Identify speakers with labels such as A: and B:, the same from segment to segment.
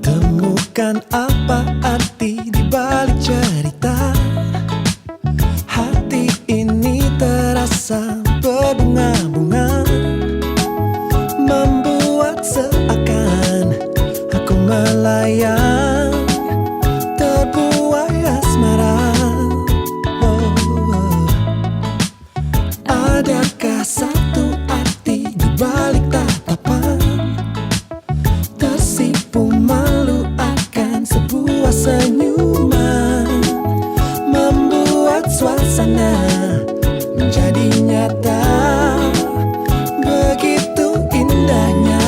A: Temukan apa arti di balik cerita. Hati ini terasa berbunga-bunga, membuat seakan aku melayang, terbuai asmara. Adakah satu arti di balik tatapan? Tersipu malu akan sebuah senyuman, membuat suasana menjadi nyata. Begitu indahnya.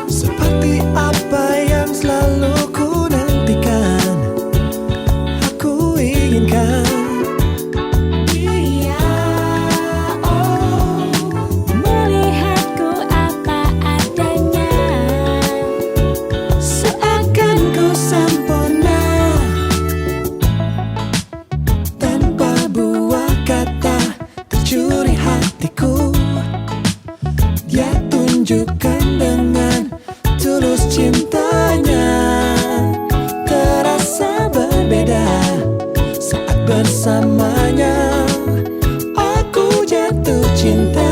A: Seperti apa yang selalu ku nantikan, aku inginkan.
B: Melihatku apa adanya,
A: Seakan ku sempurna, tanpa buah kata tercuri hatiku. Dia tunjukkan dengan tulus cintanya, terasa berbeda saat bersamanya. Aku jatuh cinta.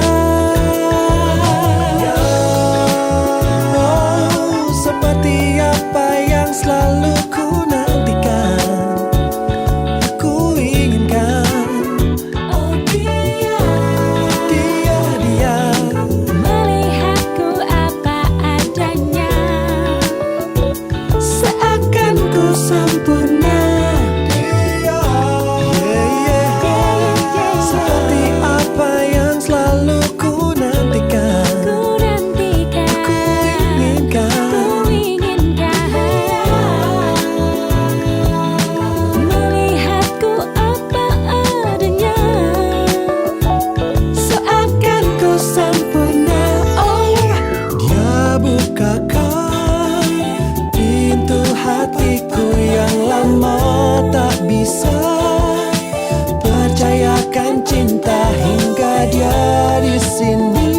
A: Oh, seperti apa yang selalu ku nantikan, aku inginkan.
B: oh dia
A: Dia
B: melihatku apa adanya,
A: seakan ku sempurna. Seperti apa yang selalu ku nantikan,
B: ku nantikan,
A: ku inginkan.
B: ku inginkan. Melihatku apa adanya,
A: Seakan ku sempurna. Oh, dia bukakan pintu hatiku yang lama tak bisa percayakan cinta, hingga dia di sini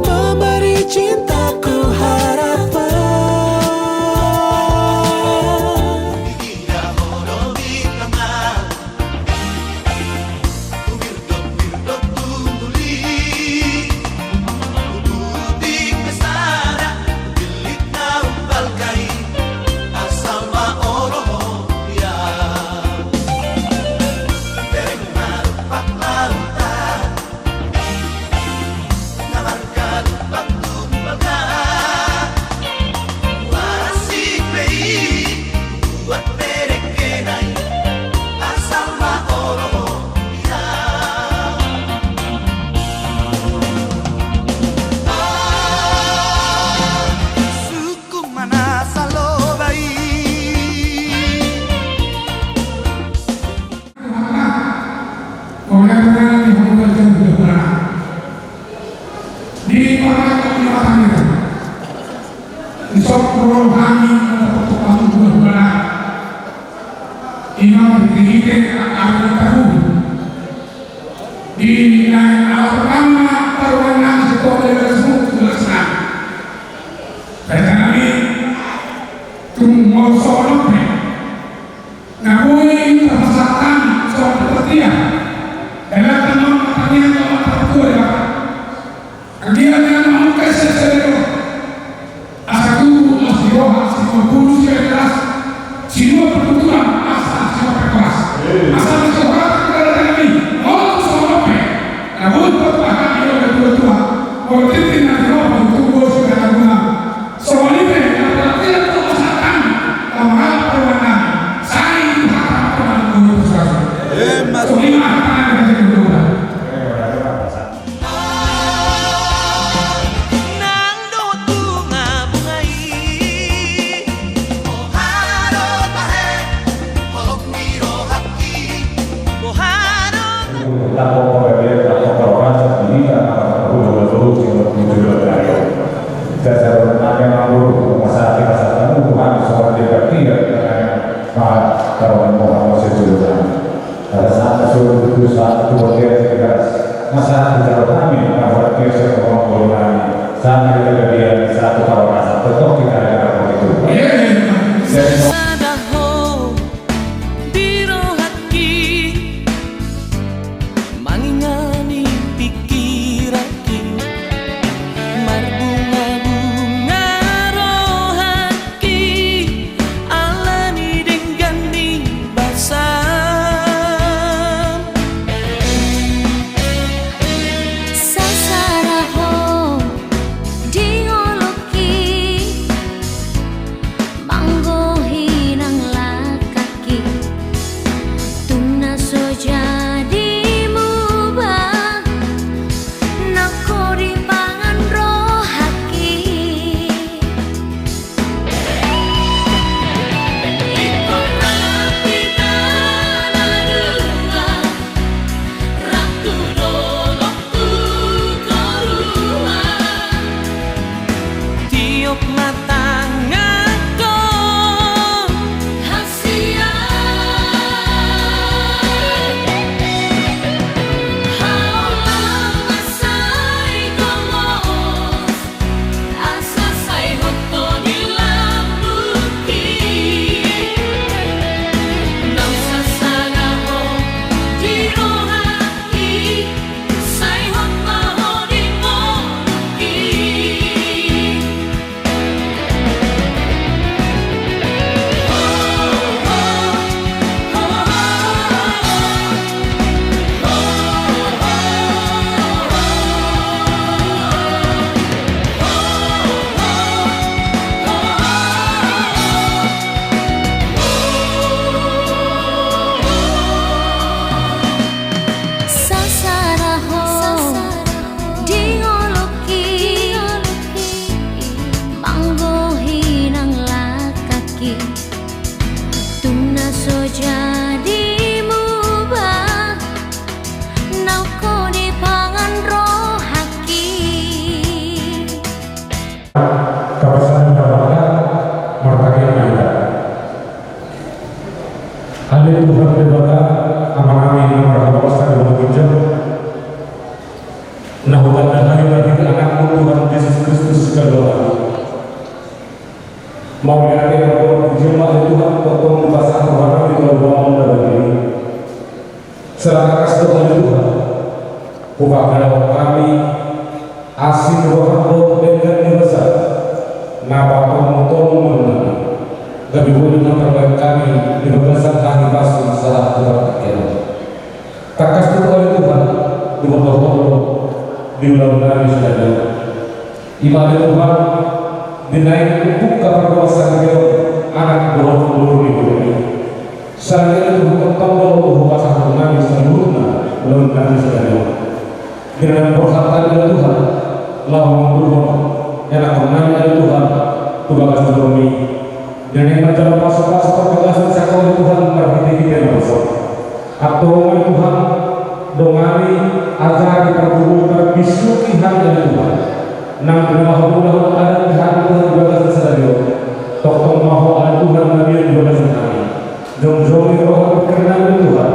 A: memberi cintaku harapan.
C: Orang-orang yang mengajar berbara di para kegiatannya, besok rohani untuk tukang berbara, imam diri akan tahu di al-Qur'an perwenang sekolah resmi Islam. Kami tunggu soal namun perasaan soal perhatian dalam teman pertanyaan teman tertua ya, dia yang mau kasih sesuatu asal masih roh asal kurus keras semua pertuturan asal semua keras asal seorang kepada kami mau soal namun pertahan dia oleh tua kalau tidak nanti roh tunggu sudah guna soal ini yang perhatian terpasakan dalam perwenang saya itu harap pernah mengurus soalnya
D: Pada saat Rasul saat itu masa bicara kami bahwa Kristus ngomong kami sampai kejadian satu tahun masa tetap kita ada begitu.
A: Sadaho biro hati mangingani pikiraki marbunga-bunga rohaki alani denggani basam
B: Sasaraho dioloki manggohi nang lakaki tuna sojadi mubah nakori pangan rohaki
A: tiup mata ngaku hasia haula masai gomos asa sai hoto dilambuki nang sasanaho dirohaki sai hoto dimoki
B: Sasaraho dioloki manggohi nang lakaki tuna sojadi mubah nauko di pangan rohaki
D: Kawasan Jawa Martagi Anda. Hal itu berbeda amanami nomor kawasan yang muncul. Nah, bukan hari lagi anak Tuhan Yesus Kristus kedua. Mau lihat bahwa jemaat Tuhan potong bahasa Tuhan di dalam ini. Serahkan Tuhan Tuhan. Bukakanlah kami asing roh dengan besar. Napa tolong lebih boleh terbaik kami di berdasar kami pasung saat Tuhan akhirnya. Takas itu oleh Tuhan di bawah di ulang nari sudah ada. Ibadah Tuhan dinaik buka perkuasaan Dia anak 20.000 ini. Saya itu bukan tahu bahasa Tuhan seluruhnya ulang nari sudah ada. Dengan perhatian Tuhan lawan Tuhan yang akan menanya Tuhan Tuhan astronomi dan yang menjalankan pasal-pasal perkelasan sekolah Tuhan berhenti dan masuk atau Tuhan dongari ajar di pergumulan bisuki hanya Tuhan nang bermahul ada di hati Tuhan juga sesadio tokong mahu ada Tuhan Nabi juga sekali jom-jomi roh berkenan Tuhan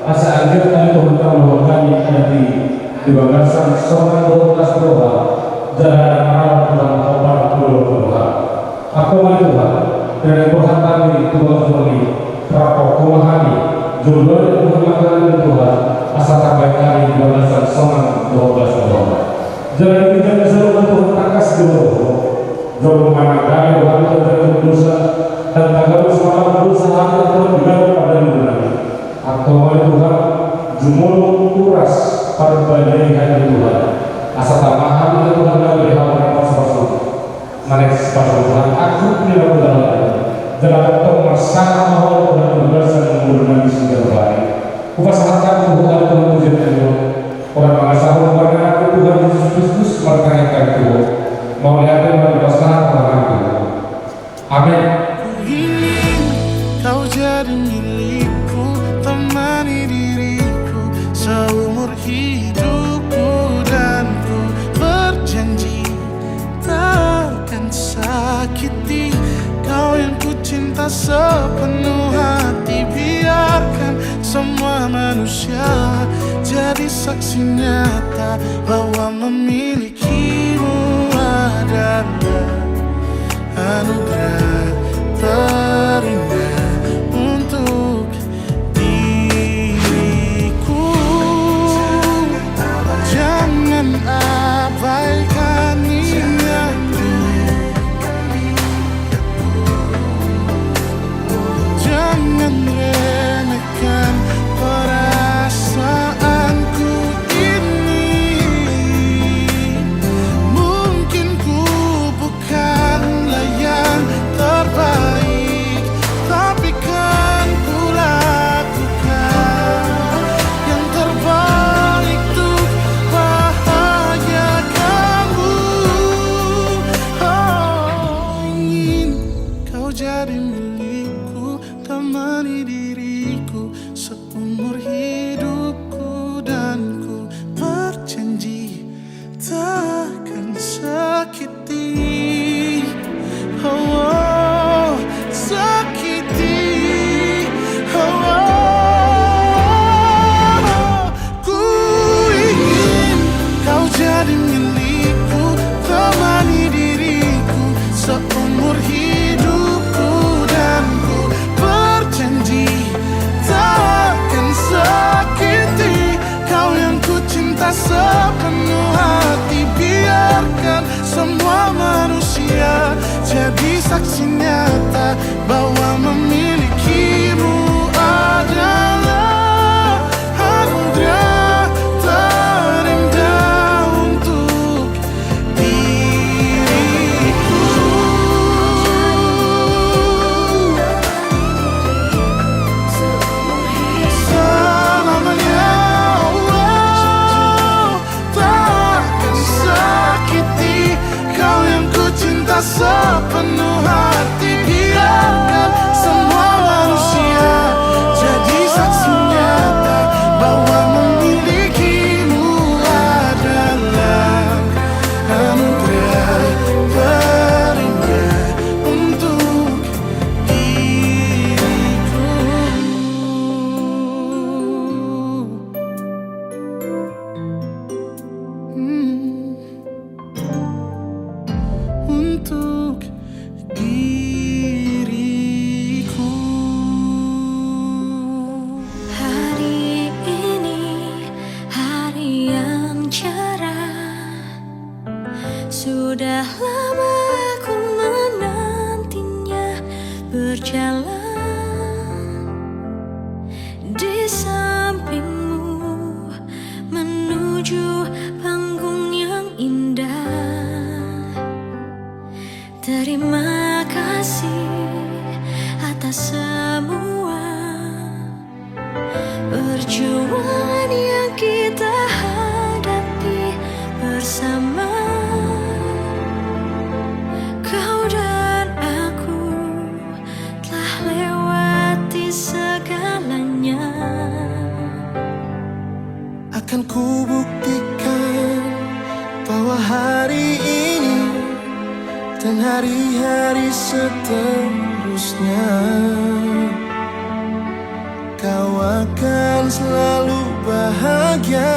D: asa anjir kali Tuhan tahu kami ada di bagasan soal 12 doa jalan arah Tuhan obat Tuhan aku Tuhan dari Tuhan kami Tuhan kami rapok kumahani jumlah Tuhan makanan Tuhan asal sampai kami di bagasan soal 12 doa jalan kita seluruh Tuhan takas dulu jauh mana kami Tuhan terjadi dosa dan tak harus malam berusaha Tuhan juga pada dunia aku Tuhan jumlah kuras pada badai hati Tuhan asal tamahan itu Tuhan dari hal pasal mereka pasal Tuhan aku tidak berjalan dalam masalah mahal Tuhan berasa mengurungan di segala baik upasakan Tuhan Tuhan menjadi orang mengasah warga aku Tuhan Yesus Kristus merekakan Tuhan mau lihat dan berpasangan Tuhan Tuhan amin.
E: Ingin kau jadi milikku, temani diriku seumur hidupku, dan ku berjanji takkan sakiti kau yang ku cinta sepenuh hati. Biarkan semua manusia jadi saksi nyata bahwa memilikimu adalah anugerah terindah untuk diriku. Jangan abaikan niatku, jangan remehkan perasaanku ini. Mungkin ku bukanlah yang terbaik, tapi kan ku lakukan yang terbaik untuk bahagiakanmu. Oh, ingin kau jadi milikku, temani diriku seumur hidupku, dan ku berjanji takkan sakiti, oh, sakiti, oh. Ku ingin kau jadi milikku, temani diriku seumur hidupku, dan ku berjanji takkan sakiti kau yang ku cinta sepenuh hati. Biarkan semua manusia jadi saksi nyata bahwa memilikimu adalah anugerah terindah untuk diriku. Selamanya, oh, takkan sakiti kau yang ku cinta sepenuh hati. Biarkan semua manusia jadi saksi nyata bahwa memilikimu adalah anugerah terindah untuk diriku. Untuk diriku.
B: Hari ini hari yang cerah, sudah lama aku menantinya, berjalan di sampingmu menuju panggung yang indah. Terima kasih atas semua perjuangan yang kita hadapi bersama. Kau dan aku telah lewati segalanya.
A: Akan ku buktikan bahwa hari ini dan hari-hari seterusnya kau akan selalu bahagia.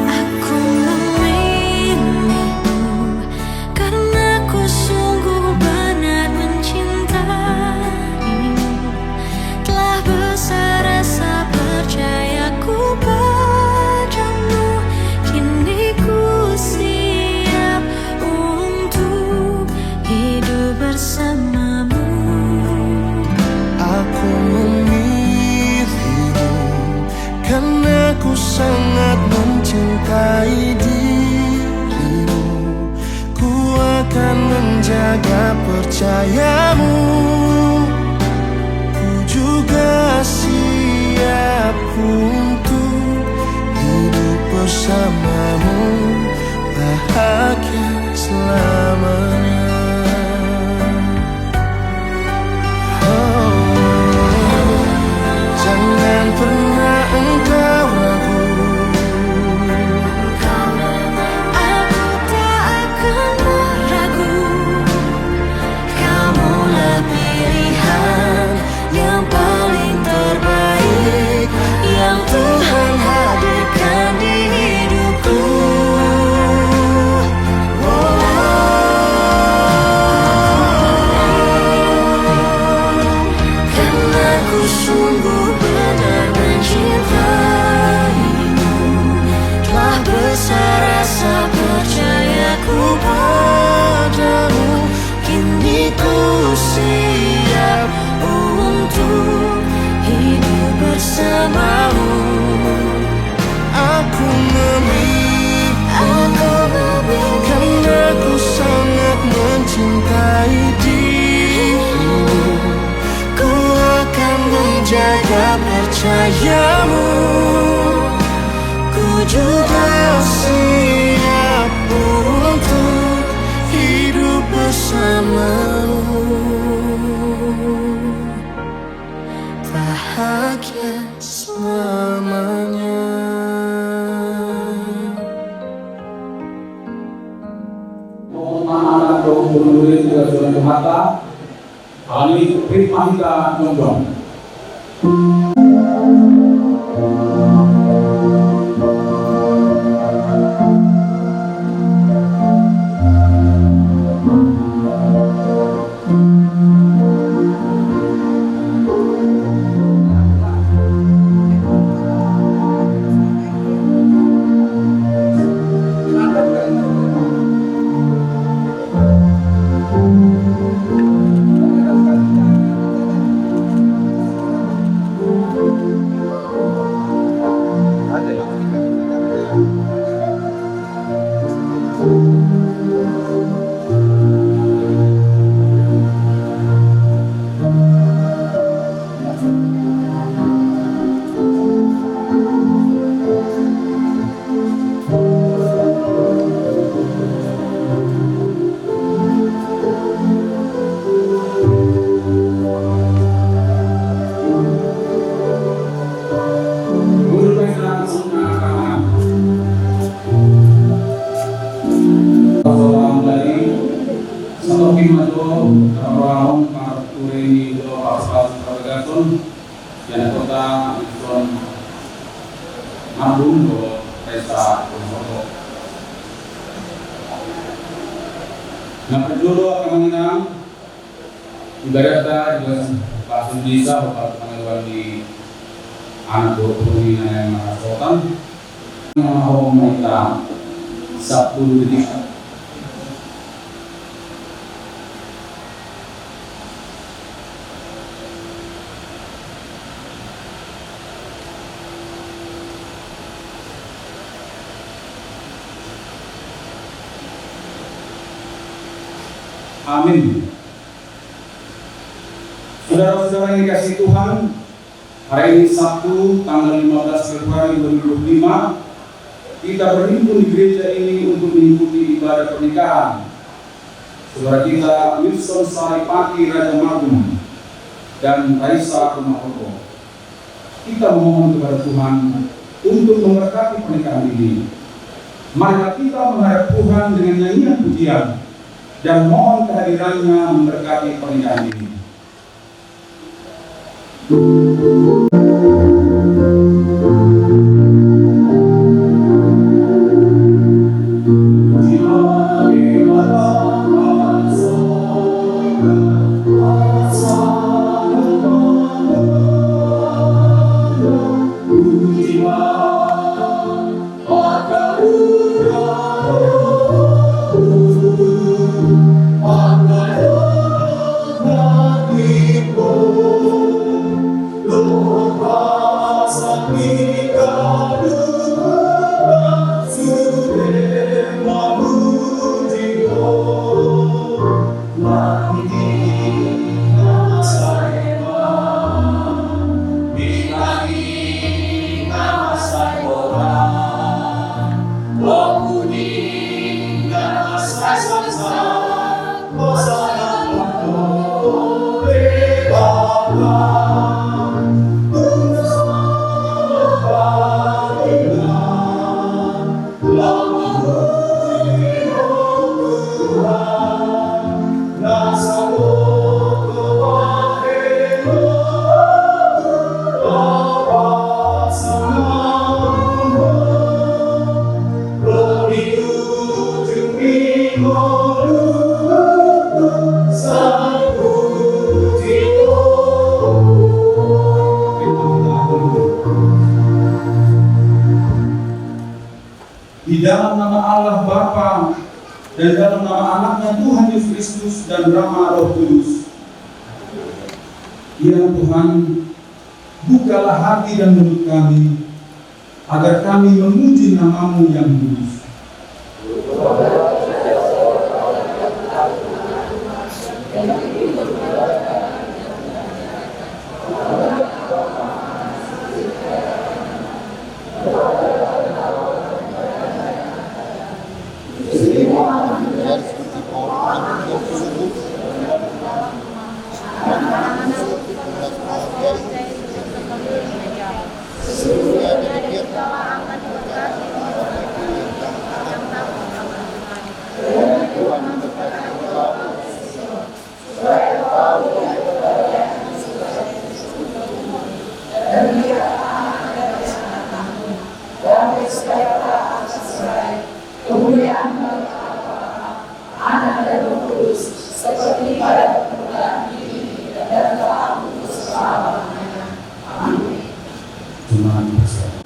B: Aku memilihmu karena ku sungguh benar mencintaimu. Telah besar rasa percayaku padamu, kini ku siap untuk hidup bersamamu.
A: Aku memilihmu karena ku sangat mencintai dirimu. Ku akan menjaga percayamu. Ku juga siap untuk hidup bersamamu, bahagia selamanya. Jangan pernah engkau ragu,
B: Aku tak akan meragu. Kamulah pilihan yang paling terbaik.
E: percayamu, ku juga siap untuk hidup bersamamu, bahagia selamanya.
D: Anak-anak murid juga sudah mata. Hal ini Mahita Condong. Ibaratnya juga langsung bisa Bapak pengetahuan di anak Purwini yang Makassar mau mereka 10 detik. Amin. Saudara-saudara yang dikasihi Tuhan, hari ini Sabtu tanggal 15 Februari 2025 kita berhimpun di gereja ini untuk mengikuti ibadah pernikahan saudara kita Wilson Saripati Raja Magung dan Raisa Rumahoko. Kita memohon kepada Tuhan untuk memberkati pernikahan ini. Mari kita menghadap Tuhan dengan nyanyian pujian dan mohon kehadirannya memberkati pernikahan ini. Di dalam nama Allah Bapa dan dalam nama anaknya Tuhan Yesus Kristus dan Rama Roh Kudus. Ya Tuhan, bukalah hati dan mulut kami, agar kami memuji nama-Mu yang kudus.
F: kemuliaan Anak dan Roh Kudus, seperti pada permulaan ini dan telah selama-lamanya. Amin.
D: Tuhan bersama.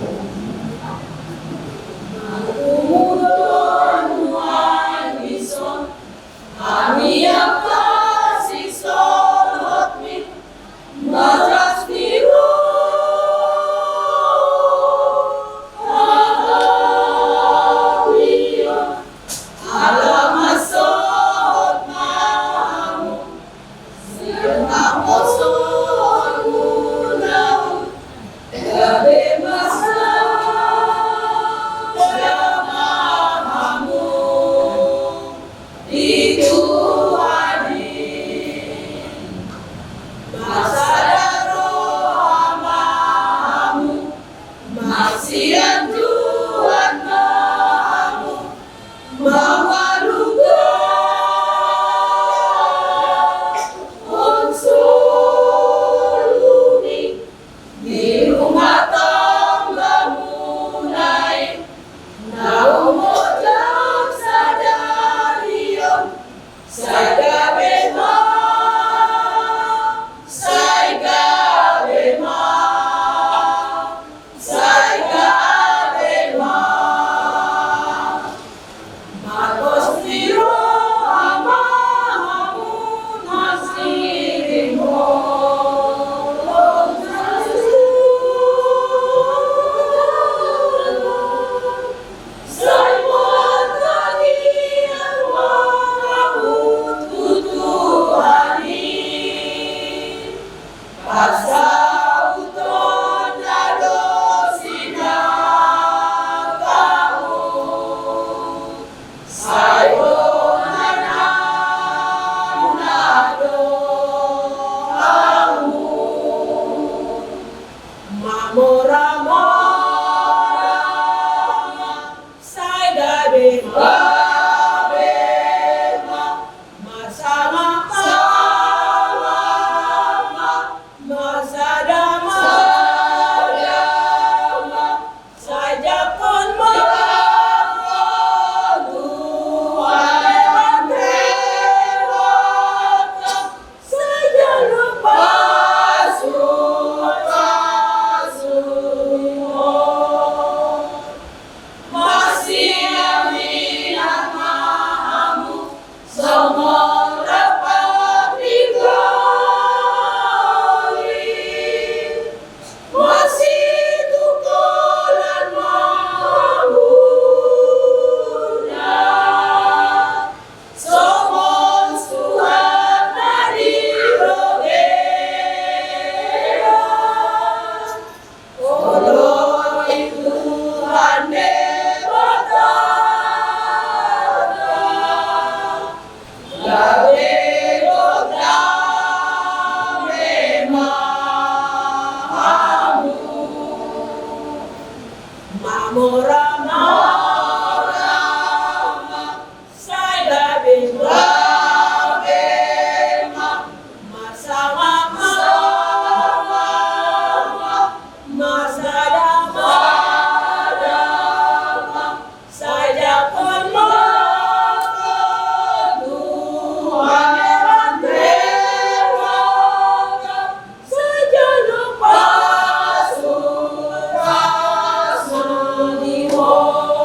F: Oh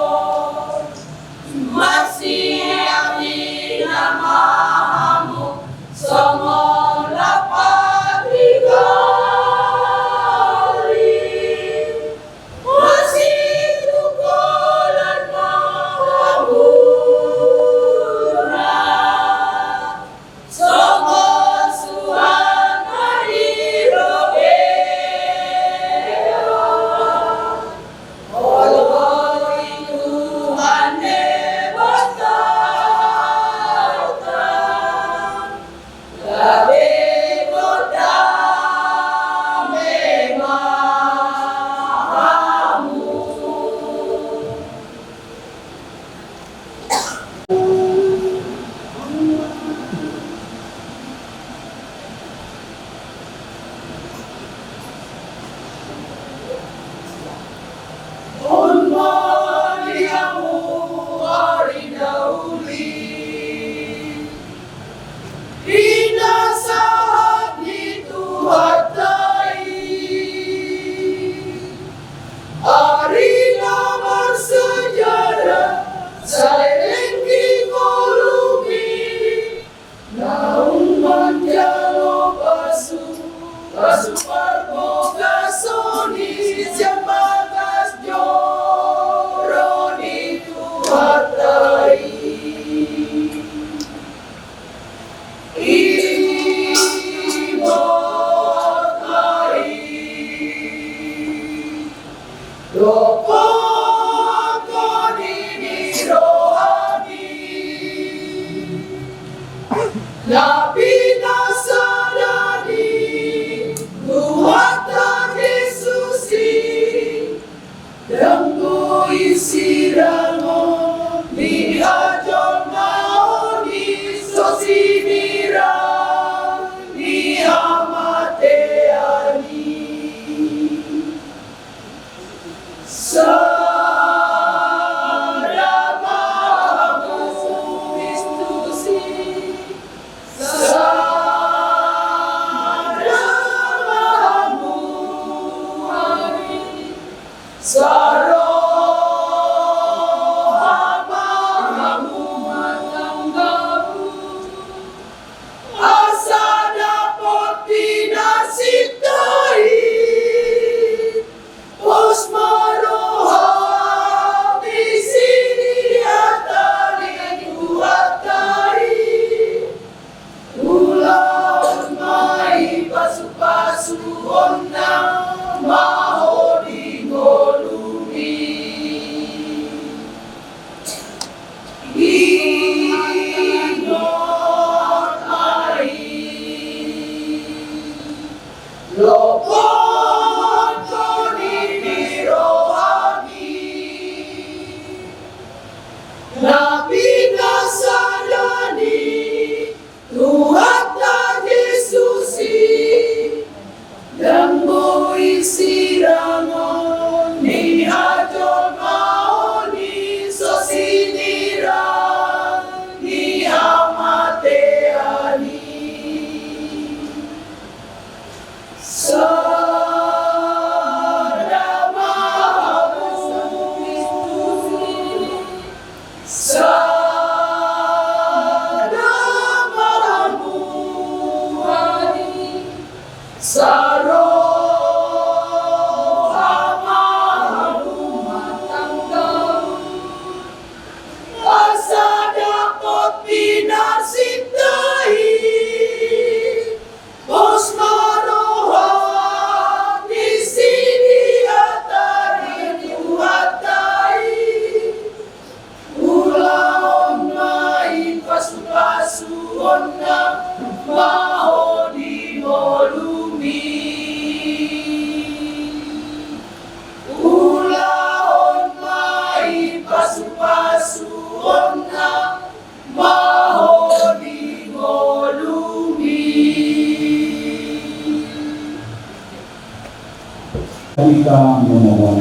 D: Kita memohon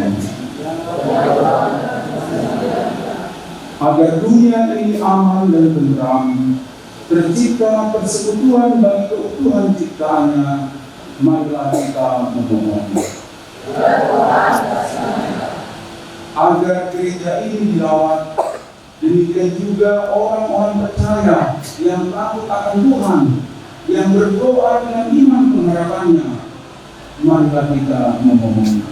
D: agar dunia ini aman dan tentram, tercipta persekutuan bagi keutuhan ciptaannya. Marilah kita memohon agar gereja ini dilawat, demikian juga orang-orang percaya yang takut akan Tuhan, yang berdoa dengan iman pengharapannya. Marilah kita memohon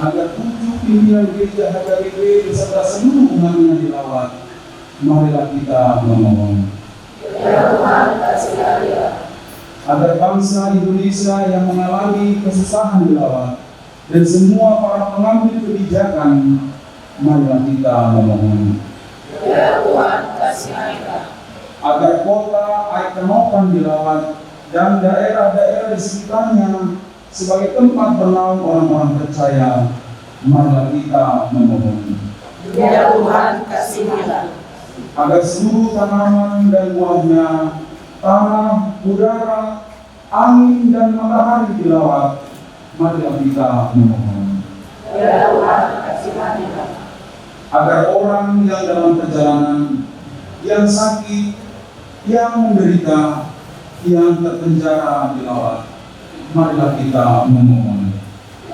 D: agar 7 pimpinan gereja HKBP beserta seluruh umatnya dilawat. Marilah kita memohon agar bangsa Indonesia yang mengalami kesusahan dilawat, dan semua para pengambil kebijakan. Marilah kita memohon agar kota Aikenopan dilawat dan daerah-daerah di sekitarnya sebagai tempat bernaung orang-orang percaya. Marilah kita memohon
F: Ya Tuhan, kasihilah.
D: agar seluruh tanaman dan buahnya, tanah, udara, angin dan matahari dilawat. Marilah kita memohon
F: Ya Tuhan, kasihilah.
D: agar orang yang dalam perjalanan, yang sakit, yang menderita, yang terpenjara dilawat. Marilah kita memohon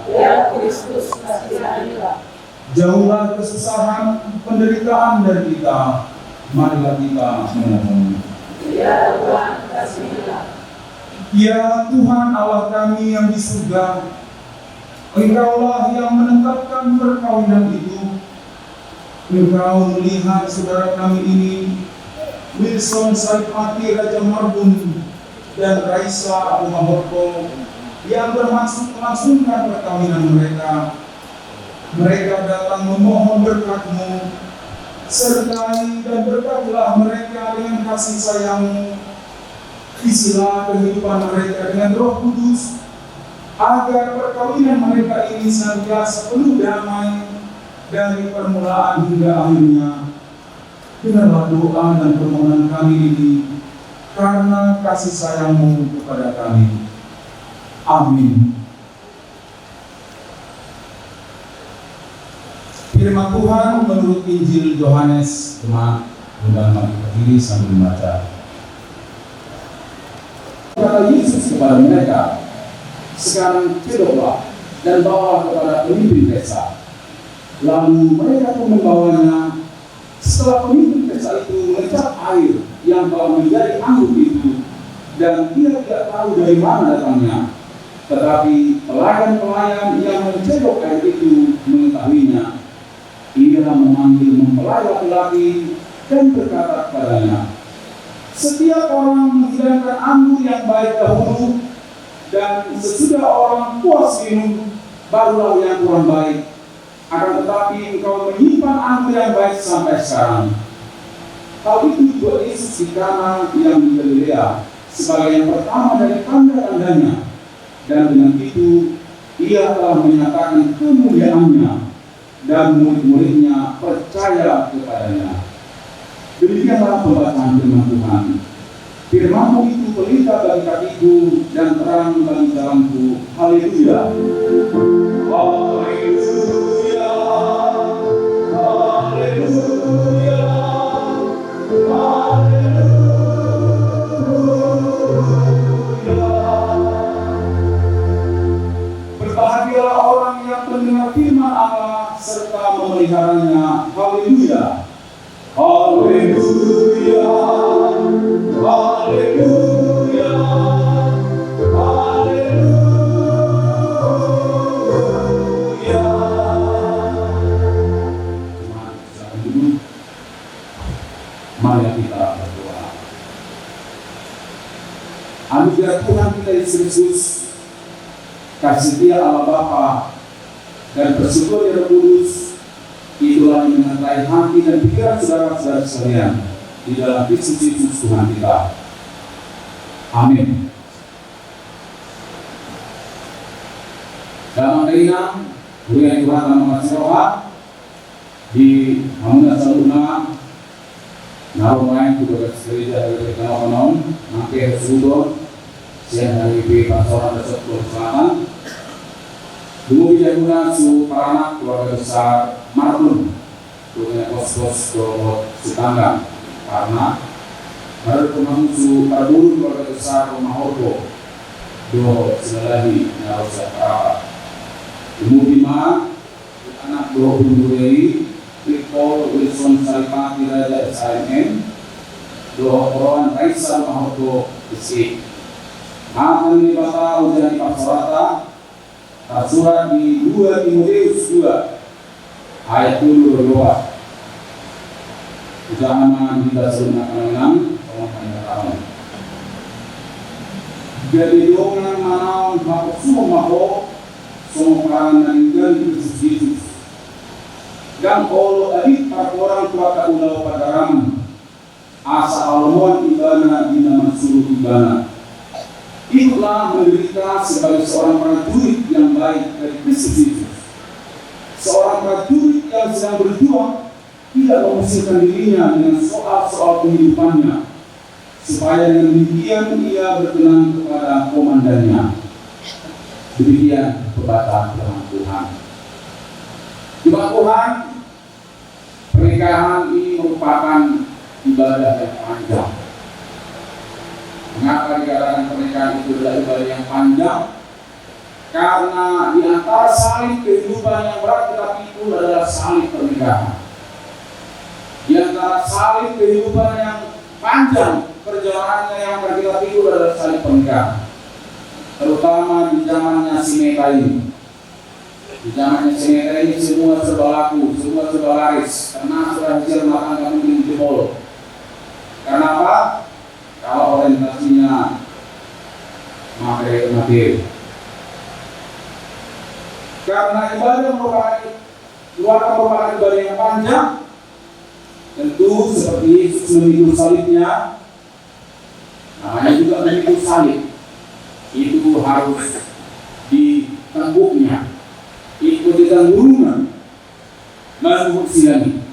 F: Ya Kristus, kasihilah.
D: jauhlah kesusahan, penderitaan dari kita. Marilah kita memohon
F: Ya Tuhan, kasihilah.
D: Ya Tuhan Allah kami yang di surga, Engkaulah yang menetapkan perkawinan itu. Engkau melihat saudara kami ini, Wilson Saipati Raja Marbun dan Raisa Umahorko, yang bermaksud melangsungkan perkawinan mereka. Mereka datang memohon berkat-Mu, sertai dan berkatilah mereka dengan kasih sayang-Mu. Isilah kehidupan mereka dengan Roh Kudus, agar perkawinan mereka ini senantiasa penuh damai dari permulaan hingga akhirnya. Dengarlah doa dan permohonan kami ini karena kasih sayang-Mu kepada kami. Amin. Firman Tuhan menurut Injil Yohanes. Jemaat, undang mari berdiri sambil membaca. Kata Yesus kepada mereka, sekarang kedoklah dan bawa kepada pemimpin desa. Lalu mereka pun membawanya. Setelah pemimpin desa itu mengecap air yang telah menjadi anggur itu, dan dia tidak tahu dari mana datangnya, tetapi pelayan-pelayan yang mencedok air itu mengetahuinya. Ia memanggil mempelai laki-laki dan berkata kepadanya, setiap orang menghidangkan anggur yang baik dahulu, dan sesudah orang puas minum, barulah yang kurang baik. Akan tetapi engkau menyimpan anggur yang baik sampai sekarang. Hal itu buat Yesus di Kana yang di Galilea sebagai yang pertama dari tanda-tandanya, dan dengan itu ia telah menyatakan kemuliaannya, dan murid-muridnya percaya kepadanya. Demikianlah pembacaan firman Tuhan. Firman-Mu itu pelita bagi kakiku dan terang bagi jalanku. Haleluya. Haleluya. Haleluya. Haleluya. Berbahagialah orang yang mendengar firman Allah serta memeliharanya. Haleluya. Haleluya. Haleluya. Haleluya. Mari kita berdoa. Anugerah Tuhan kita Yesus Kristus, kasih Dia Allah Bapa, dan bersyukur Roh Kudus, itulah yang menyertai hati dan pikiran saudara-saudara sekalian di dalam Kristus Yesus Tuhan kita. Amin. Dalam hari-hari Tuhan dalam kasih roh di Hamuna Saluna naruh main juga gereja dari Kanon, makai Sudon, siang hari di Pasaran Dasar Selatan. Dulu dijadikan su paranak keluarga besar Marlun, punya kos-kos do Sutanggang, karena baru kemarin su Parburu keluarga besar Rumah Horko do Silalahi Narosa Parapat. Dulu Bima anak do Bundurei Tripol Wilson Saripati Raja SIM do Koran Raisa Rumah Horko isi. Akan di Bata ujian di Pasorata. Surat di 2 Timotius 2 ayat 22. Jangan kita sebenarnya tahun. Jadi dongan manau mako semua karena dan Yesus. Dan kalau adit orang tua kaulau padaram asa almon ibana di nama suruh ibana. Itulah menderita sebagai seorang prajurit yang baik dari Kristus Yesus. Seorang prajurit yang sedang berjuang tidak memusingkan dirinya dengan soal-soal kehidupannya, supaya dengan demikian ia berkenan kepada komandannya. Demikian perkataan Tuhan. Jemaat Tuhan, pernikahan ini merupakan ibadah yang panjang. Mengapa dikatakan pernikahan itu adalah ibadah yang panjang? Karena di antara salib kehidupan yang berat tetapi itu adalah salib pernikahan. Di antara salib kehidupan yang panjang, perjalanannya yang berat tetapi itu adalah salib pernikahan. Terutama di zamannya Sineta ini. Di zamannya Sineta ini semua serba laku, semua serba laris, karena sudah hasil makan kami di jebol. Kenapa? Kalau orientasinya materi, Karena ibadah merupakan ibadah yang panjang, tentu seperti Yesus memikul salibnya, namanya juga memikul salib, itu harus ditangguhnya, itu ditangguhnya, menangguh silani.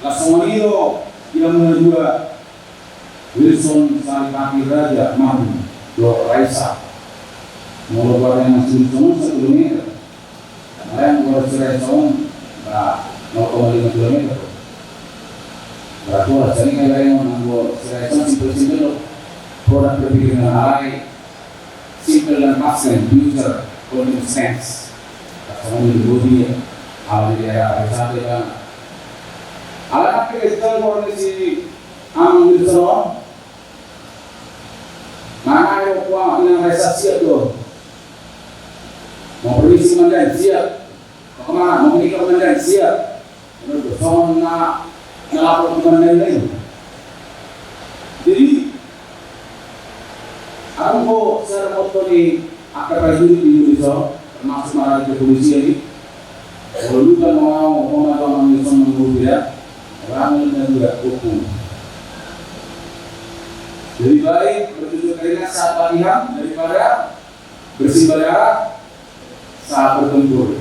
D: Lasomaniro yang kedua, Wilson Salipati Raja Mahu Blok Raisa, mau keluar yang masih 1 kilometer. Kemarin keluar Cerai Song 0,5 kilometer. Berarti rasanya kayak yang menangguh Cerai Song simpel-simpel, produk berpikir dengan alay, simple dan passion, future, common sense. Sama di hal di daerah Raisa kan. Alat apa kita keluar di sini? Ambil serong. Mana yang kuat dengan Raisa siap tu? Mau pergi Mandan siap, mau kemana? Mau pergi ke Mandan siap. Soal nak lapor ke Mandan lain. Jadi, aku mau secara motor ni akan prajurit di Indonesia, termasuk marah ke polisi ini. Kalau lu kan mau mengambil menunggu dia, orang dan juga hukum. Lebih baik bertujuh keringat saat latihan daripada bersimbah saat bertempur.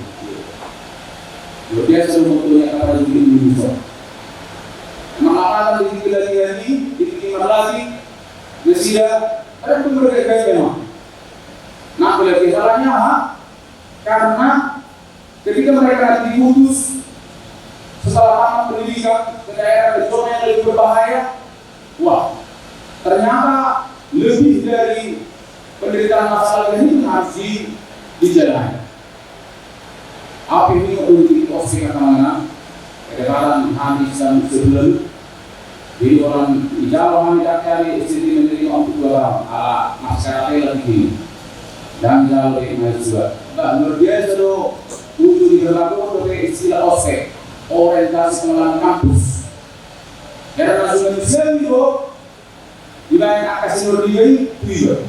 D: Kalau dia selalu mempunyai kata di Indonesia. Mengalahkan di latihan ini, di lagi, dia sudah ada berbagai gaya. Nah, boleh salahnya karena ketika mereka diputus setelah tamat pendidikan ke daerah zona yang lebih berbahaya, wah, ternyata lebih dari penderitaan masalah ini harus dijalani. Apa ini untuk oksigen kemana? Kedepan habis dan sebelum jadi orang di Jawa tidak kali istri menerima untuk orang ala masyarakat lagi dan jauh lebih maju juga. Nah, luar biasa loh untuk diberlakukan oleh istilah ospek, orientasi pengenalan kampus. Karena langsung manusia itu dibayang akasi nur ini juga.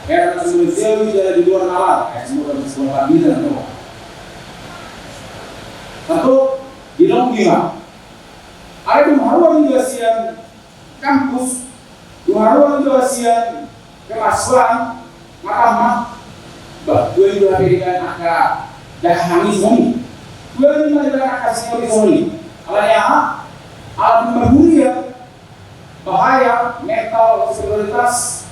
D: Karena langsung manusia itu jadi di luar nalar, semua dari sekolah pagi dan semua. Satu di dalam lima, ada pembaruan indosian kampus, pembaruan indosian kemasuan, mahkamah, dua itu dengan angka dahani soni, dua ini dengan angka seniori soni. Alanya, alat berbahaya, bahaya, mental, seksualitas,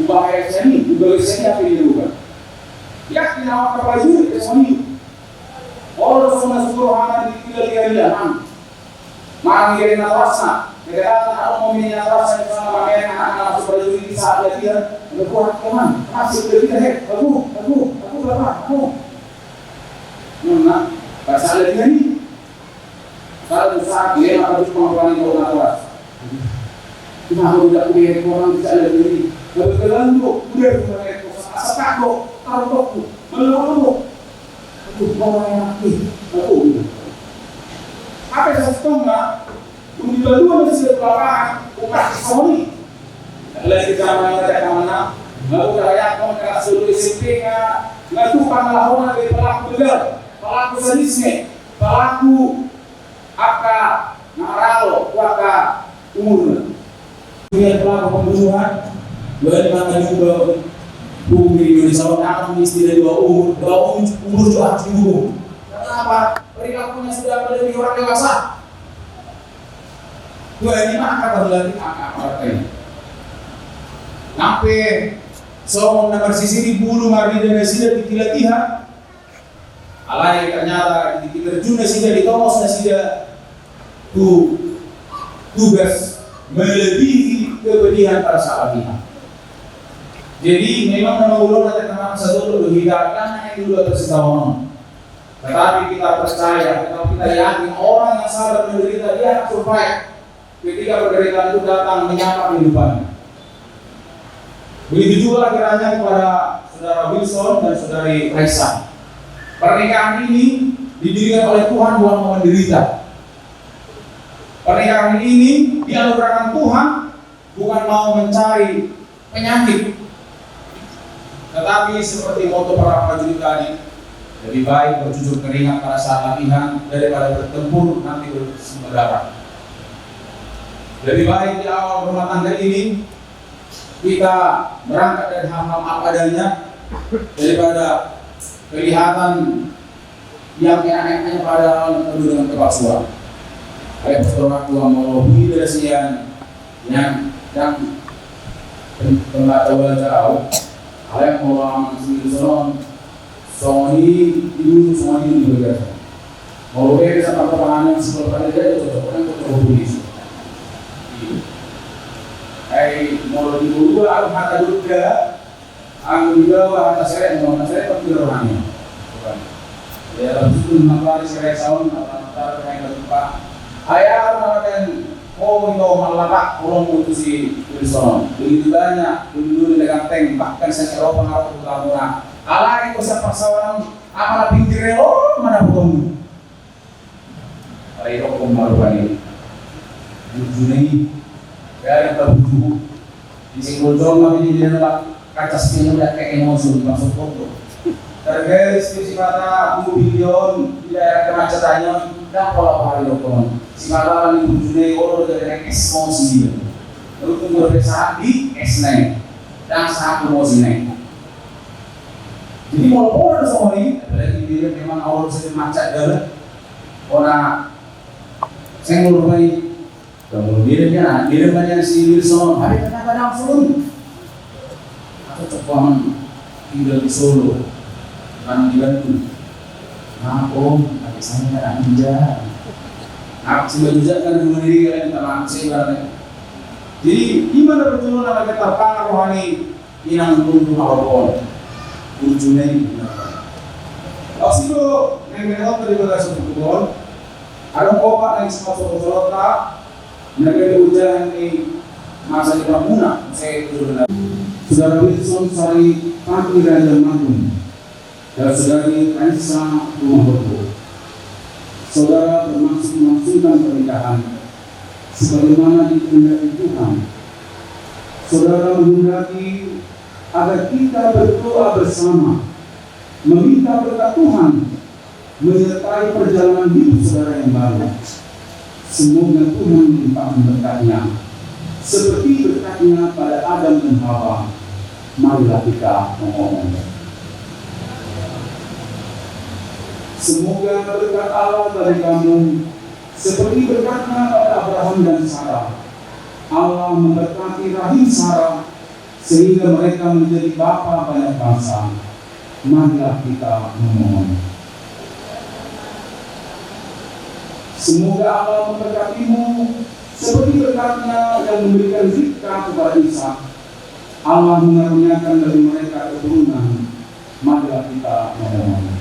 D: bahaya seni, apa yang dilakukan? Ya, kita awak prajurit soni. Orang semua suruhan di dalam mang dari nawasna, negara tak memilih nawasna sama mereka anak-anak prajurit di saat latihan berkuat teman, masih berpikir aku berapa, mana pasal latihan ini, kalau saat dia harus mengurangi nawas, kita harus tidak punya orang di saat latihan ini, kebetulan tu udah punya asal takut, taruh melalu. Orang yang aktif, apa yang saya setengah untuk dua masih berlapangan umat Sony. Lagi zaman mereka mana, lalu rakyat mereka seluruh SMP ngatu panglahonan dari pelaku begal, pelaku sadisme, pelaku aka naralo, waka umur. Dia pelaku pembunuhan, bagaimana juga hukum di Indonesia orang istilah dua umur juga harus dihukum. Kenapa? Perilakunya sudah melebihi orang dewasa. Dua ini maka berlari angka ini. Sampai seorang nomor sisi di bulu mari dan sida ditilatihan. Alai ternyata diterjun sida ditomos sida tugas melebihi kepedihan para sahabat. Jadi memang nama ulun ada teman satu lebih karena yang dulu tersitawan. Tetapi kita percaya, kita yakin orang yang sabar menderita dia akan survive ketika penderitaan itu datang menyapa kehidupannya. Begitu juga kiranya kepada saudara Wilson dan saudari Raisa. Pernikahan ini didirikan oleh Tuhan bukan mau menderita. Pernikahan ini dianugerahkan Tuhan bukan mau mencari penyakit.
G: Tetapi seperti moto para prajurit tadi, lebih baik berjujur keringat pada saat latihan daripada bertempur nanti bersimbah darah. Lebih baik di awal rumah tangga ini kita berangkat dari hal-hal apa adanya daripada kelihatan yang enak-enaknya pada penuh dengan kepalsuan. Oleh pastor aku melalui dasian yang pengetahuan jauh, oleh orang Silson, Sony berbeda. Mau beri sama pertahanan seperti dia cocok polisi. Mau di dua aku kata juga, aku juga atas saya mau saya pergi orangnya. Ya itu nampak saya sound atau kayak apa. Ayah mengatakan itu malah orang putusi Wilson. Begitu banyak dulu dengan tank bahkan saya Eropa harus utama. Alai ko sa pasawan apa pinggir mana potong. Ayo ko marubani. Bujuni kaya tabuju. Di singolong kami di dalam kaca spin udah kayak emosi masuk foto. Terus si kata mobilion di daerah kemacetannya dan pola hari lokon. Si kata ini bujuni orang dari emosi. Lalu tunggu saat di S9 dan saat emosi naik. Jadi kalau orang semua ini, apalagi dia memang awal sedang macet dalam, orang saya ngurus kemudian dia banyak si Wilson, hari kadang-kadang Solo, atau coba tinggal di Solo, kan di Bandung, nah tapi saya kadang pinjam, aku sudah juga kan mengenai kalian tentang saya. Jadi gimana betul nama kita pangar rohani inang tunggu apapun. Ujungnya Oksido yang mengenal daripada suatu kubur ada kopak yang sempat soto-soto negara hujan di masa di Pramuna saya itu Saudara Wilson Sari Pati Raja Mangun dan saudari Kaisa Rumah Bobo. Saudara bermaksud melangsungkan pernikahan sebagaimana dikehendaki Tuhan. Saudara menghendaki agar kita berdoa bersama, meminta berkat Tuhan menyertai perjalanan hidup saudara yang baru. Semoga Tuhan melimpahkan berkatnya, seperti berkatnya pada Adam dan Hawa. Marilah kita memohon. Semoga berkat Allah bagi kamu, seperti berkatnya pada Abraham dan Sarah. Allah memberkati rahim Sarah sehingga mereka menjadi bapa banyak bangsa. Marilah kita memohon. Semoga Allah memberkatimu seperti berkatnya yang memberikan Ribka kepada Ishak. Allah mengaruniakan dari mereka keturunan. Marilah kita memohon.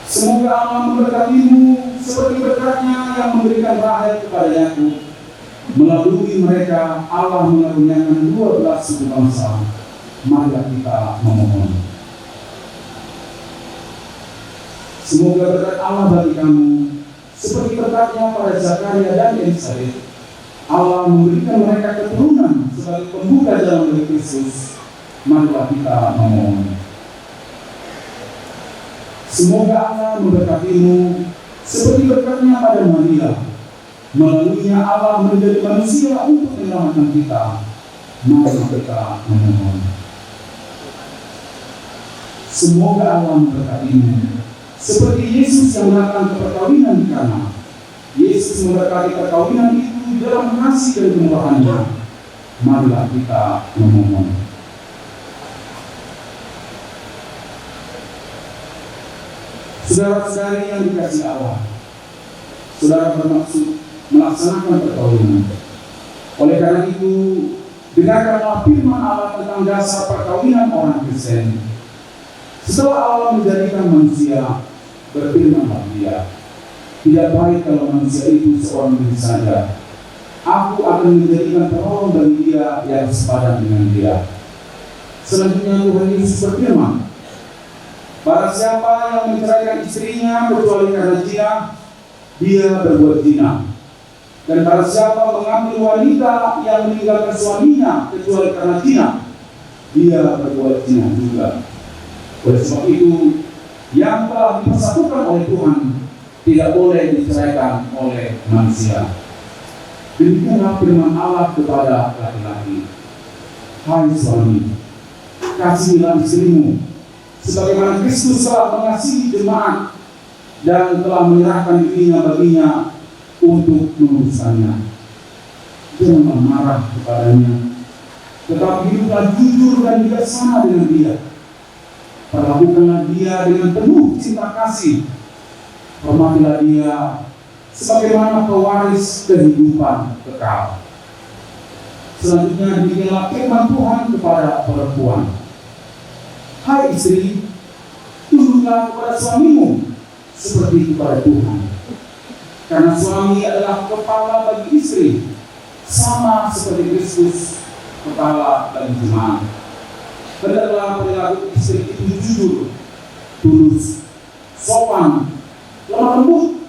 G: Semoga Allah memberkatimu seperti berkatnya yang memberikan Rahel kepada Yakub. Melalui mereka Allah mengaruniakan 12 suku bangsa. Marilah kita memohon. Semoga berkat Allah bagi kamu seperti berkatnya pada Zakaria dan Elisabet. Allah memberikan mereka keturunan sebagai pembuka jalan bagi Kristus. Marilah kita memohon. Semoga Allah memberkatimu seperti berkatnya pada Maria. Melaluinya Allah menjadi manusia untuk menyelamatkan kita. Mari kita memohon. Semoga Allah memberkatimu seperti Yesus yang datang ke perkawinan di Kana. Yesus memberkati perkawinan itu dalam kasih dan kemurahan-Nya. Marilah kita memohon. Saudara-saudari yang dikasihi Allah, saudara bermaksud melaksanakan perkawinan. Oleh karena itu, dengarkanlah firman Allah tentang dasar perkawinan orang Kristen. Setelah Allah menjadikan manusia, berfirmanlah Dia, tidak baik kalau manusia itu seorang diri saja. Aku akan menjadikan penolong bagi dia yang sepadan dengan dia. Selanjutnya Tuhan Yesus berfirman, barang siapa yang menceraikan istrinya kecuali karena zina, dia berbuat zina. Dan barang siapa mengambil wanita yang meninggalkan suaminya kecuali karena zina, dia berbuat zina juga. Oleh sebab itu, yang telah dipersatukan oleh Tuhan tidak boleh diceraikan oleh manusia. Demikianlah firman Allah kepada laki-laki. Hai suami, kasihilah istrimu, sebagaimana Kristus telah mengasihi jemaat dan telah menyerahkan dirinya baginya untuk mengurusannya. Jangan marah kepadanya, tetapi hiduplah jujur dan bijaksana dengan dia. Perlakukanlah dia dengan penuh cinta kasih. Hormatilah dia sebagaimana pewaris kehidupan kekal. Selanjutnya demikianlah firman Tuhan kepada perempuan. Hai istri, tunduklah kepada suamimu seperti kepada Tuhan. Karena suami adalah kepala bagi istri, sama seperti Kristus kepala bagi jemaat. Hendaklah perilaku istri itu jujur, tulus, sopan, lemah lembut,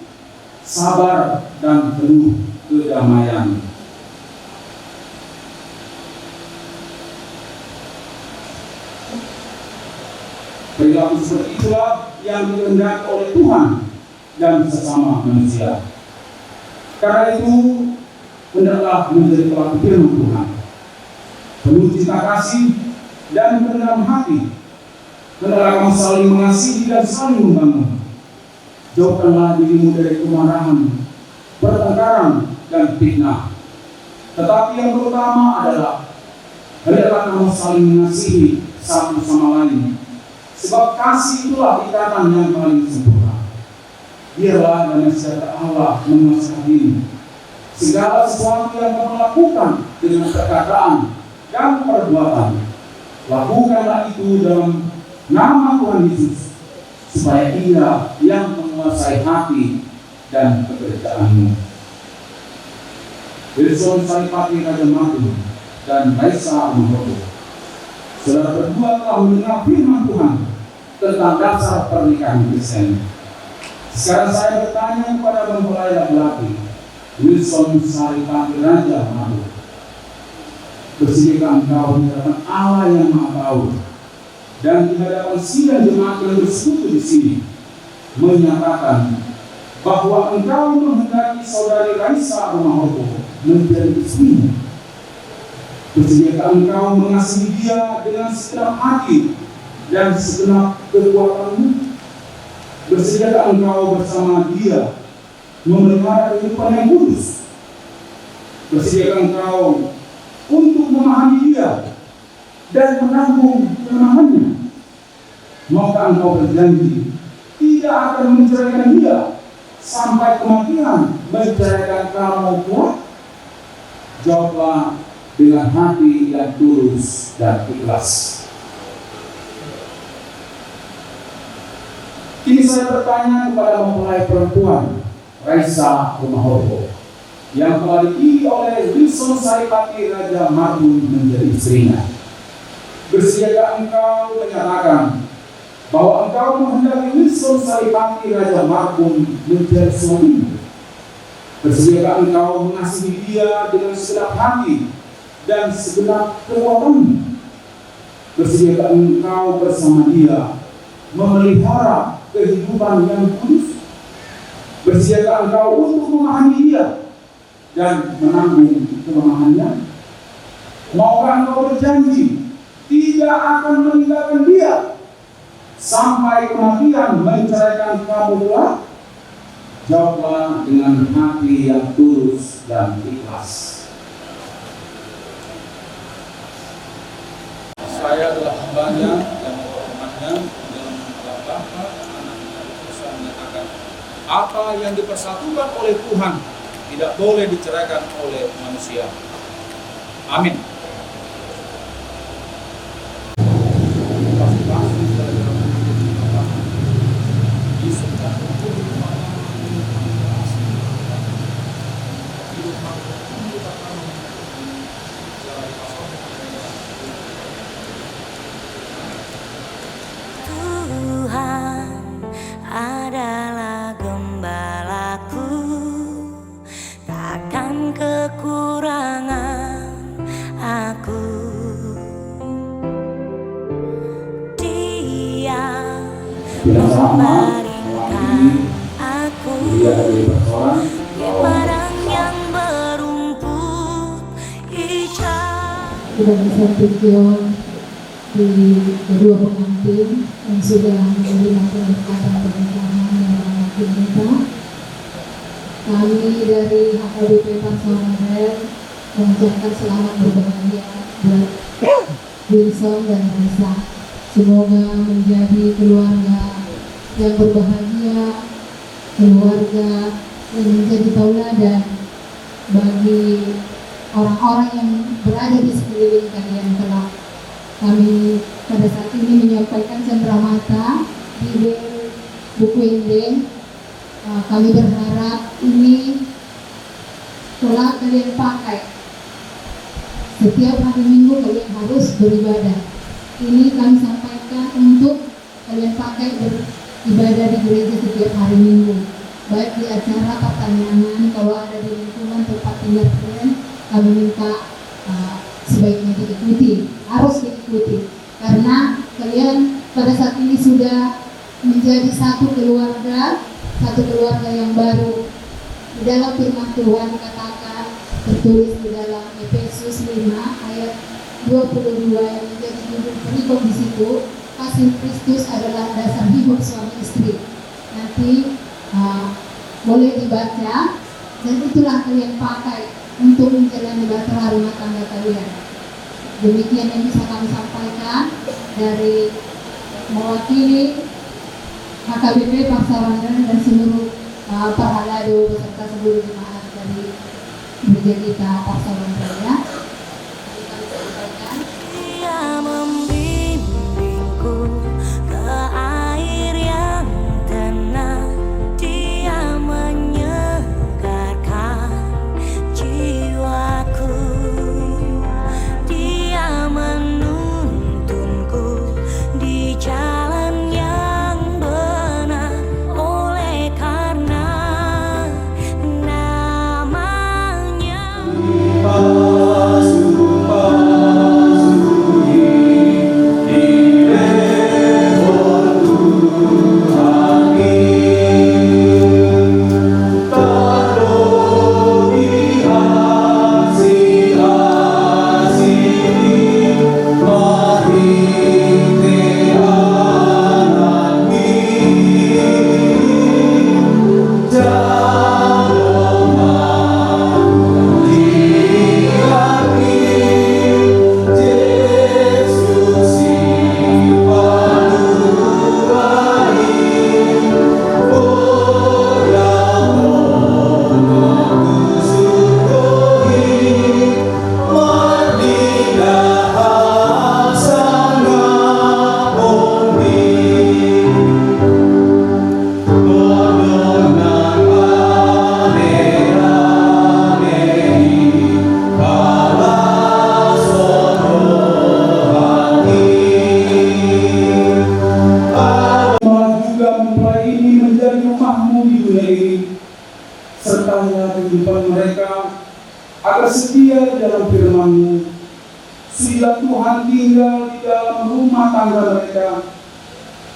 G: sabar, dan penuh kedamaian. Perilaku seperti itulah yang dikehendaki oleh Tuhan dan sesama manusia. Karena itu, hendaklah menjadi pelaku firman Tuhan, penuh cinta kasih dan kerendahan hati. Hendaklah kamu saling mengasihi dan saling membangun. Jauhkanlah dirimu dari kemarahan, pertengkaran, dan fitnah. Tetapi yang terutama adalah hendaklah kamu saling mengasihi satu sama lain, sebab kasih itulah ikatan yang paling sempurna. Biarlah damai sejahtera Allah menguasai diri. Segala sesuatu yang kamu lakukan dengan perkataan dan perbuatan, lakukanlah itu dalam nama Tuhan Yesus, supaya Ia yang menguasai hati dan pekerjaanmu. Wilson Saripati Raja Matu dan Raisa Mahoro, saudara berdua telah mendengar firman Tuhan tentang dasar pernikahan Kristen. Sekarang saya bertanya kepada mempelai laki-laki, Wilson Saripati Raja Matu, bersiapkah engkau di hadapan Allah yang Maha Tahu dan di hadapan sidang jemaat yang bersekutu di sini menyatakan bahwa engkau menghendaki saudari Raisa Mahoro menjadi istrimu? Bersediakah engkau mengasihi dia dengan segenap hati dan segenap kekuatanmu? Bersediakah engkau bersama dia memelihara kehidupan yang kudus? Bersediakah engkau untuk memahami dia dan menanggung kelemahannya? Maukah engkau berjanji tidak akan menceraikan dia sampai kematian menceraikan kamu kuat? Jawablah dengan hati yang tulus dan ikhlas. Kini saya bertanya kepada mempelai perempuan Raisa Mahoro yang telah dipilih oleh Wilson Saripati Raja Matu menjadi istrinya. Bersiapkah engkau menyatakan bahwa engkau menghendaki Wilson Saripati Raja Matu menjadi suamimu? Bersediakah engkau mengasihi dia dengan segenap hati dan segenap kekuatanmu? Bersediakah engkau bersama dia memelihara kehidupan yang kudus? Bersediakah engkau untuk memahami dia dan menanggung kelemahannya? Maukah engkau berjanji tidak akan meninggalkan dia sampai kematian menceraikan kamu kelak? Jawablah dengan hati yang tulus dan ikhlas. Saya adalah hambanya yang menghormatnya dalam Bapa, Anak, dan Roh Kudus menyatakan, apa yang dipersatukan oleh Tuhan tidak boleh diceraikan oleh manusia. Amin.
B: Tuhan adalah gembalaku, takkan kekurangan
G: Tidak sama
B: membandingkan aku
G: dia dari persoalan
B: di padang yang berumput hijau.
F: Kita bisa tujuan di kedua pengantin yang sudah menerima pernikahan pernikahan yang anak kita. Kami dari HKBP Parsawanan mengucapkan selamat berbahagia buat Wilson dan Risa. Semoga menjadi keluarga yang berbahagia, keluarga yang menjadi tauladan bagi orang-orang yang berada di sekeliling kalian kelak. Kami pada saat ini menyampaikan cenderamata di buku Indeng. Kami berharap ini kelak kalian pakai. Setiap hari Minggu kalian harus beribadah. Ini kami sampaikan untuk kalian pakai beribadah di gereja setiap hari Minggu. Baik di acara pertanyaan, kalau ada di lingkungan tempat tinggal kalian, kami minta sebaiknya diikuti, harus diikuti. Karena kalian pada saat ini sudah menjadi satu keluarga yang baru. Di dalam firman Tuhan dikatakan, tertulis di dalam Efesus 5 ayat 22 yang menjadi judul perikop di situ, kasih Kristus adalah dasar hidup suami istri. Nanti boleh dibaca, dan itulah kalian pakai untuk menjalani bahtera rumah tangga kalian. Demikian yang bisa kami sampaikan dari mewakili HKBP Parsawanan dan seluruh Parhalado beserta seluruh jemaat dari gereja kita Parsawanan ya. Kami sampaikan.
B: Dia membimbingku ke air yang tenang, Dia menyegarkan jiwaku, Dia menuntunku di jalan yang benar, oleh karena namanya.
C: sertanya kehidupan mereka, agar setia di dalam firman-Mu. Sila Tuhan tinggal di dalam rumah tangga mereka.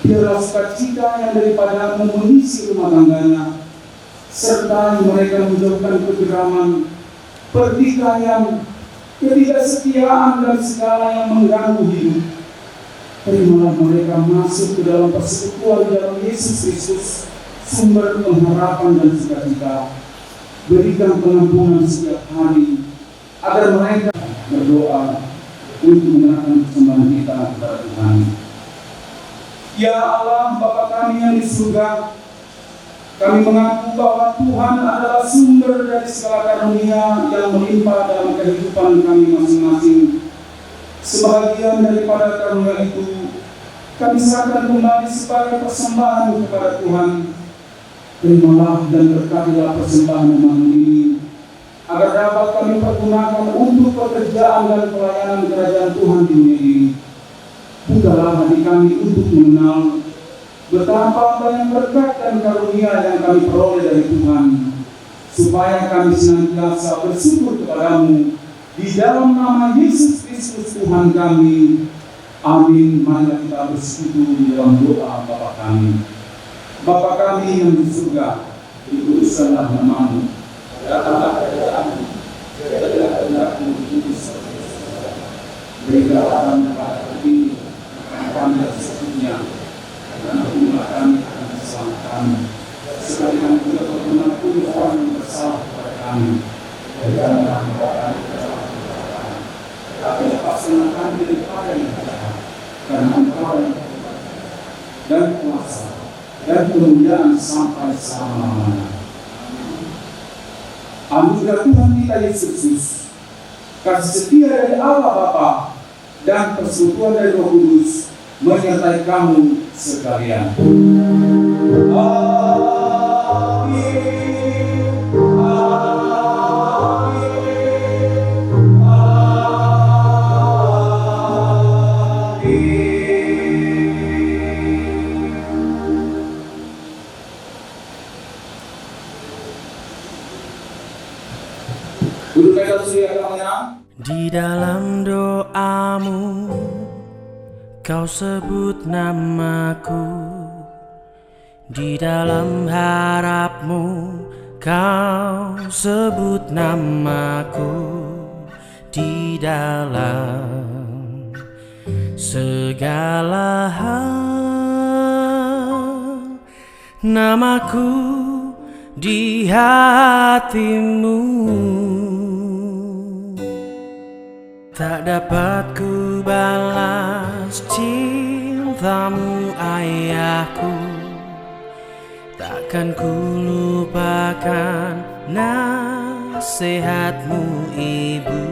C: Biarlah sukacita yang daripada mengisi rumah tangganya, serta mereka menjauhkan kegeraman, pertikaian, ketidaksetiaan dan segala yang mengganggu hidup. Terimalah mereka masuk ke dalam persekutuan di dalam Yesus Kristus, sumber pengharapan dan sukacita. Berikan pengampunan setiap hari, agar mereka berdoa untuk menyerahkan persembahan kita kepada Tuhan. Ya Allah, Bapa kami yang di surga, kami mengaku bahwa Tuhan adalah sumber dari segala karunia yang melimpah dalam kehidupan kami masing-masing. Sebagian daripada karunia itu kami serahkan kembali sebagai persembahan kepada Tuhan. Terimalah dan berkatilah persembahan umat ini, agar dapat kami pergunakan untuk pekerjaan dan pelayanan kerajaan Tuhan di dunia ini. Bukalah hati kami untuk mengenal betapa banyak berkat dan karunia yang kami peroleh dari Tuhan, supaya kami senantiasa bersyukur kepadamu di dalam nama Yesus Kristus Tuhan kami. Amin. Mari kita bersekutu di dalam doa Bapa kami. Bapa kami yang di surga, dikuduskanlah namamu. Datanglah kerajaanmu. Jadilah kehendakmu di bumi seperti di surga. Berilah kami pada hari ini makan kami yang secukupnya, dan ampunilah kami akan kesalahan kami, sekalian juga mengampuni orang yang bersalah kepada kami. Berikanlah kami kesalahan kami, tapi lepaskanlah kami daripada yang jahat, karena Engkau yang kuat dan kuasa dan kemuliaan sampai selama-lamanya. Anugerah Tuhan kita Yesus Kristus, kasih setia dari Allah Bapa dan persekutuan dari Roh Kudus menyertai kamu sekalian. Amin.
A: Di dalam doamu kau sebut namaku, di dalam harapmu kau sebut namaku, di dalam segala hal namaku di hatimu. Tak dapat ku balas cintamu ayahku, takkan ku lupakan nasihatmu ibu.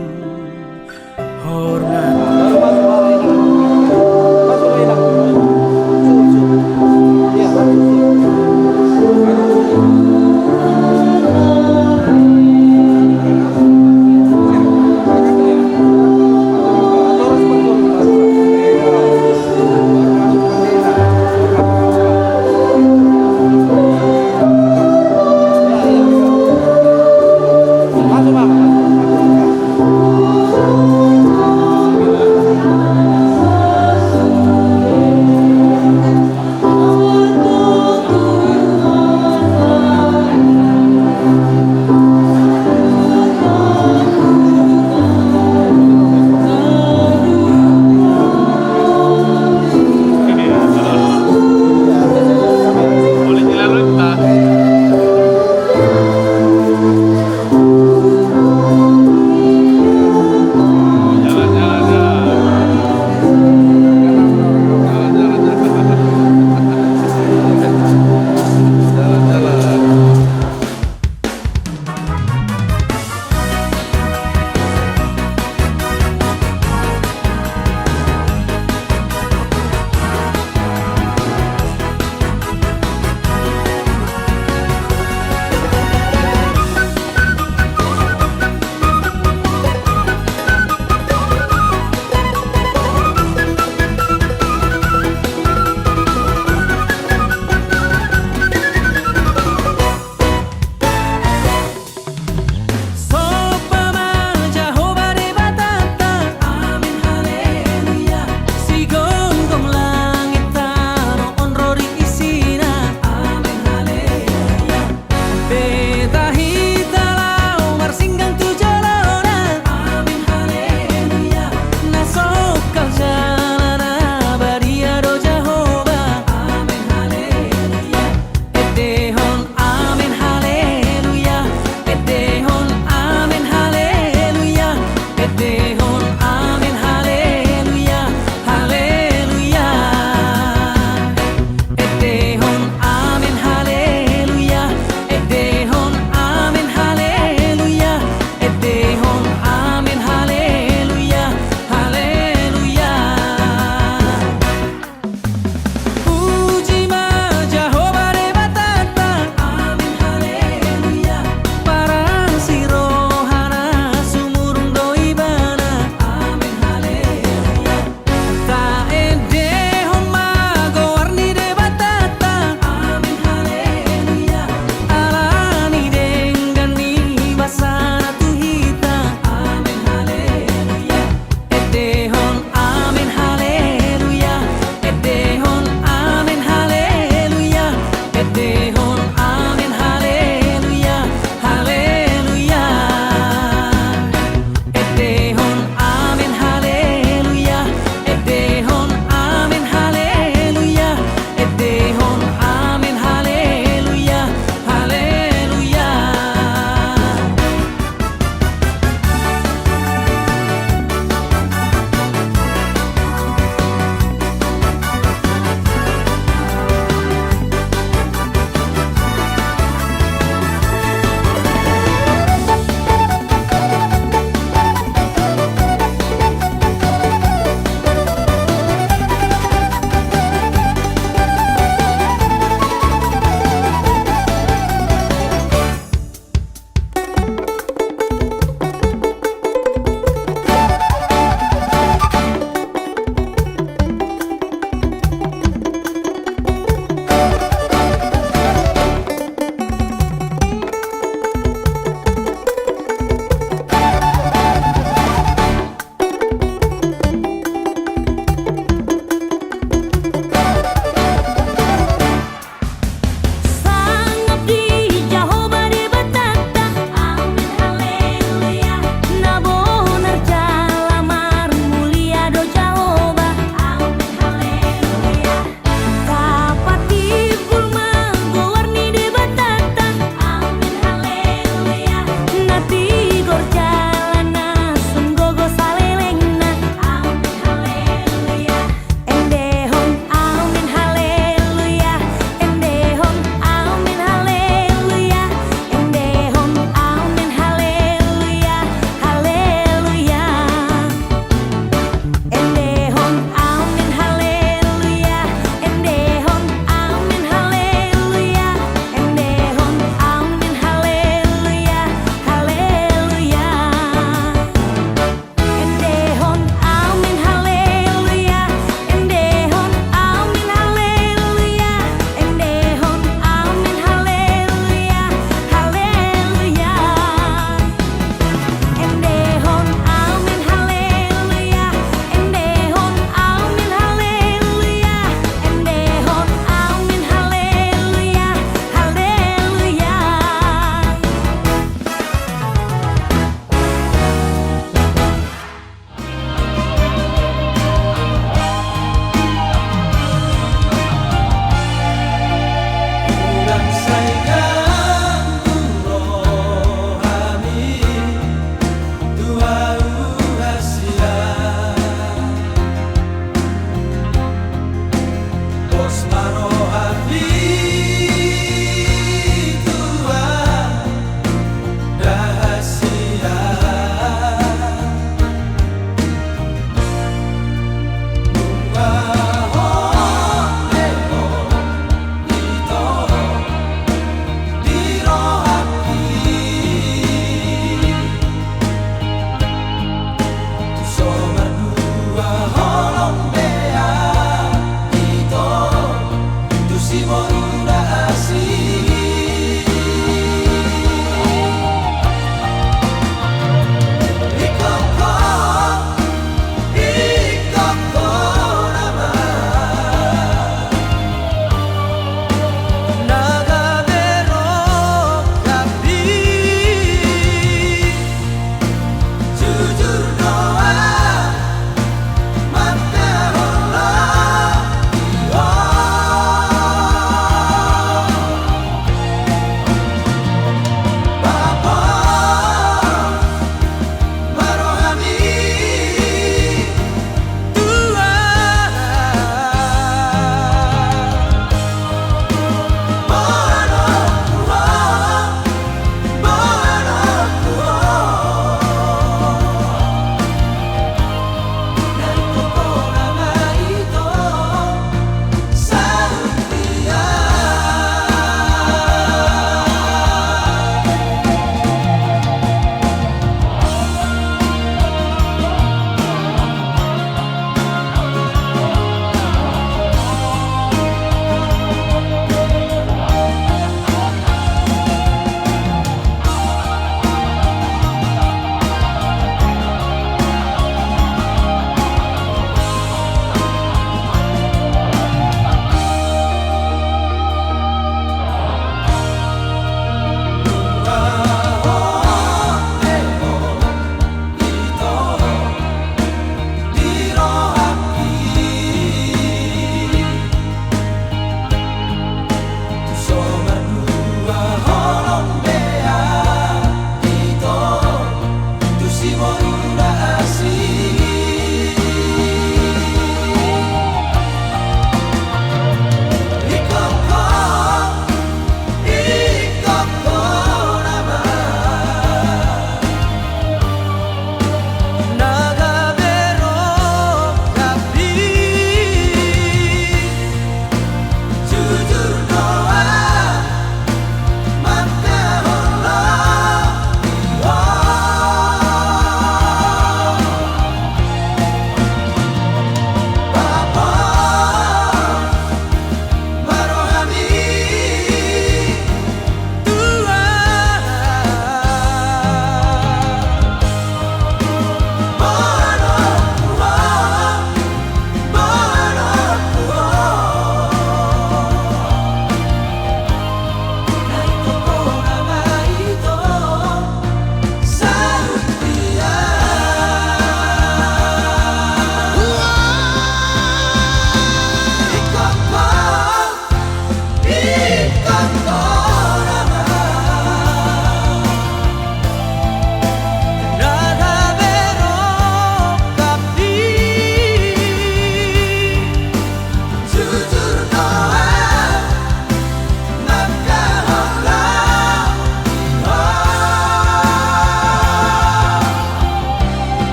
A: Bos Laro